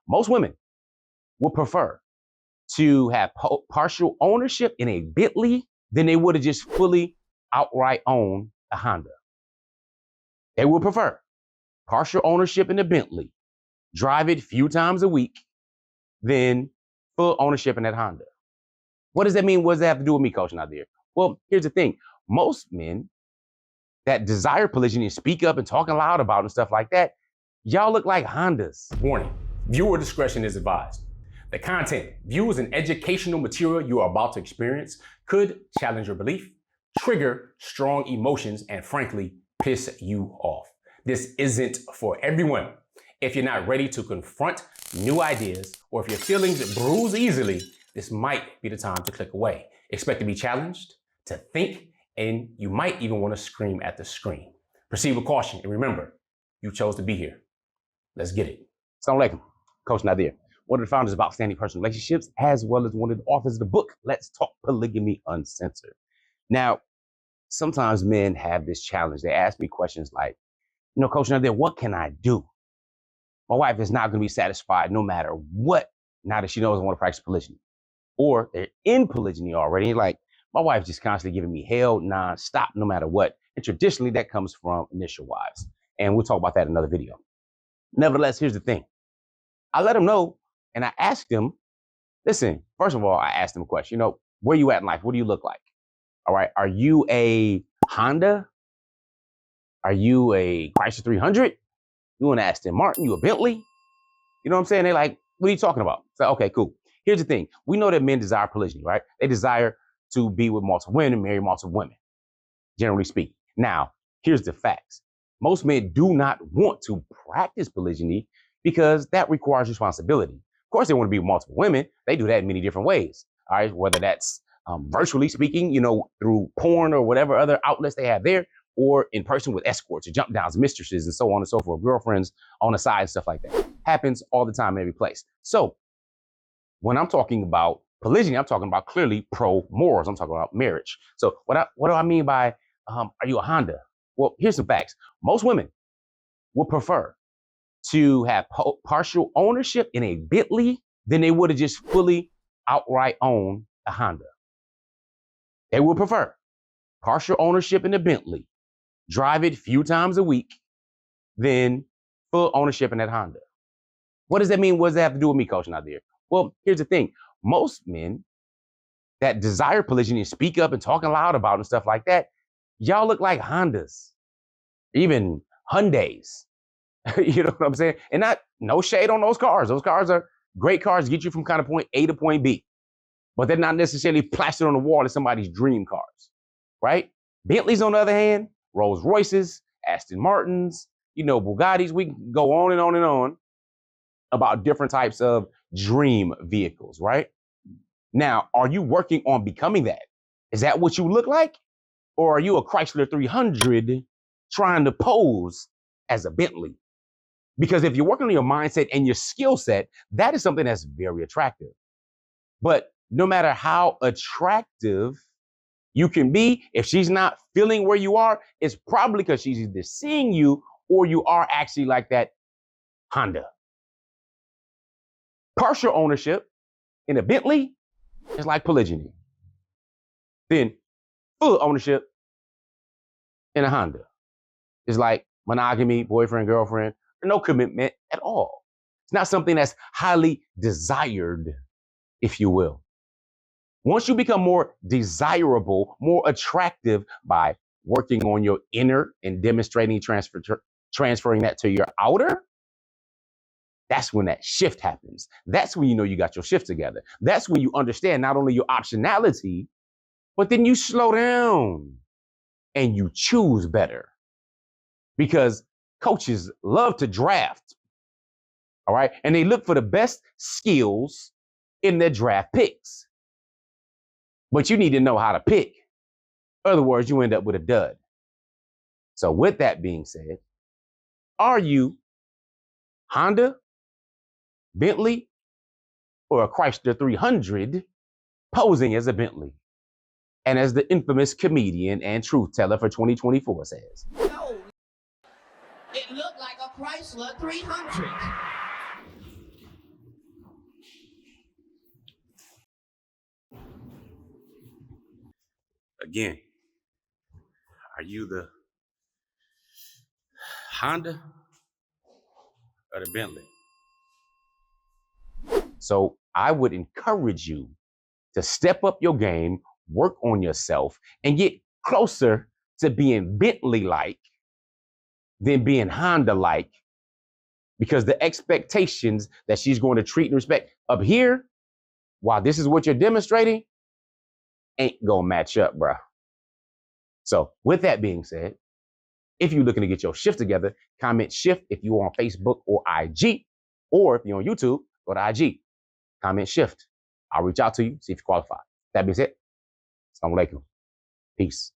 Most women would prefer to have partial ownership in a Bentley than they would have just fully outright owned a Honda. They would prefer partial ownership in a Bentley, drive it a few times a week, than full ownership in that Honda. What does that mean? What does that have to do with me, Coach Nazir? Well, here's the thing. Most men that desire polygyny and speak up and talking loud about it and stuff like that, y'all look like Hondas. Warning, viewer discretion is advised. The content, views, and educational material you are about to experience could challenge your belief, trigger strong emotions, and frankly, piss you off. This isn't for everyone. If you're not ready to confront new ideas, or if your feelings bruise easily, this might be the time to click away. Expect to be challenged, to think, and you might even want to scream at the screen. Proceed with caution, and remember, you chose to be here. Let's get it. Assalamu alaikum, Coach Nyla, one of the founders of Outstanding Personal Relationships, as well as one of the authors of the book, Let's Talk Polygamy Uncensored. Now, sometimes men have this challenge. They ask me questions like, Coach Nyla, what can I do? My wife is not going to be satisfied no matter what, now that she knows I want to practice polygyny. Or they're in polygyny already, like, my wife's just constantly giving me hell non-stop, no matter what. And traditionally, that comes from initial wives. And we'll talk about that in another video. Nevertheless, here's the thing. I let them know, and I asked them, listen, first of all, I asked them a question. Where you at in life? What do you look like? All right. Are you a Honda? Are you a Chrysler 300? You an Aston Martin? You a Bentley? You know what I'm saying? They're like, what are you talking about? So, okay, cool. Here's the thing. We know that men desire polygyny, right? They desire to be with multiple women and marry multiple women, generally speaking. Now, here's the facts. Most men do not want to practice polygyny because that requires responsibility. Of course, they want to be with multiple women. They do that in many different ways, all right? Whether that's virtually speaking, through porn or whatever other outlets they have there, or in person with escorts or jump downs, mistresses, and so on and so forth, girlfriends on the side and stuff like that. Happens all the time in every place. So when I'm talking about polygyny, I'm talking about clearly pro-morals. I'm talking about marriage. So what do I mean by, are you a Honda? Well, here's some facts. Most women would prefer to have partial ownership in a Bentley than they would have just fully outright owned a Honda. They would prefer partial ownership in a Bentley, drive it a few times a week, than full ownership in that Honda. What does that mean? What does that have to do with me, Coach Nazir? Well, here's the thing. Most men that desire polygyny and speak up and talking loud about it and stuff like that, y'all look like Hondas, even Hyundais. You know what I'm saying? And no shade on those cars. Those cars are great cars to get you from kind of point A to point B. But they're not necessarily plastered on the wall as somebody's dream cars, right? Bentleys, on the other hand, Rolls Royces, Aston Martins, Bugattis. We can go on and on and on about different types of dream vehicles, right? Now, are you working on becoming that? Is that what you look like? Or are you a Chrysler 300 trying to pose as a Bentley? Because if you're working on your mindset and your skill set, that is something that's very attractive. But no matter how attractive you can be, if she's not feeling where you are, it's probably because she's either seeing you or you are actually like that Honda. Partial ownership in a Bentley is like polygyny. Then full ownership in a Honda is like monogamy, boyfriend, girlfriend, or no commitment at all. It's not something that's highly desired, if you will. Once you become more desirable, more attractive by working on your inner and demonstrating, transferring that to your outer, that's when that shift happens. That's when you know you got your shift together. That's when you understand not only your optionality, but then you slow down and you choose better. Because coaches love to draft, all right? And they look for the best skills in their draft picks. But you need to know how to pick. In other words, you end up with a dud. So with that being said, are you Honda, Bentley, or a Chrysler 300 posing as a Bentley? And as the infamous comedian and truth teller for 2024 says, No, it looked like a Chrysler 300. Again, are you the Honda or the Bentley? So I would encourage you to step up your game, work on yourself, and get closer to being Bentley-like than being Honda-like, because the expectations that she's going to treat and respect up here, while this is what you're demonstrating, ain't gonna match up, bruh. So with that being said, if you're looking to get your shift together, comment shift if you're on Facebook or IG, or if you're on YouTube, go to IG, comment shift. I'll reach out to you, see if you qualify. That being said, Assalamu alaikum. Peace.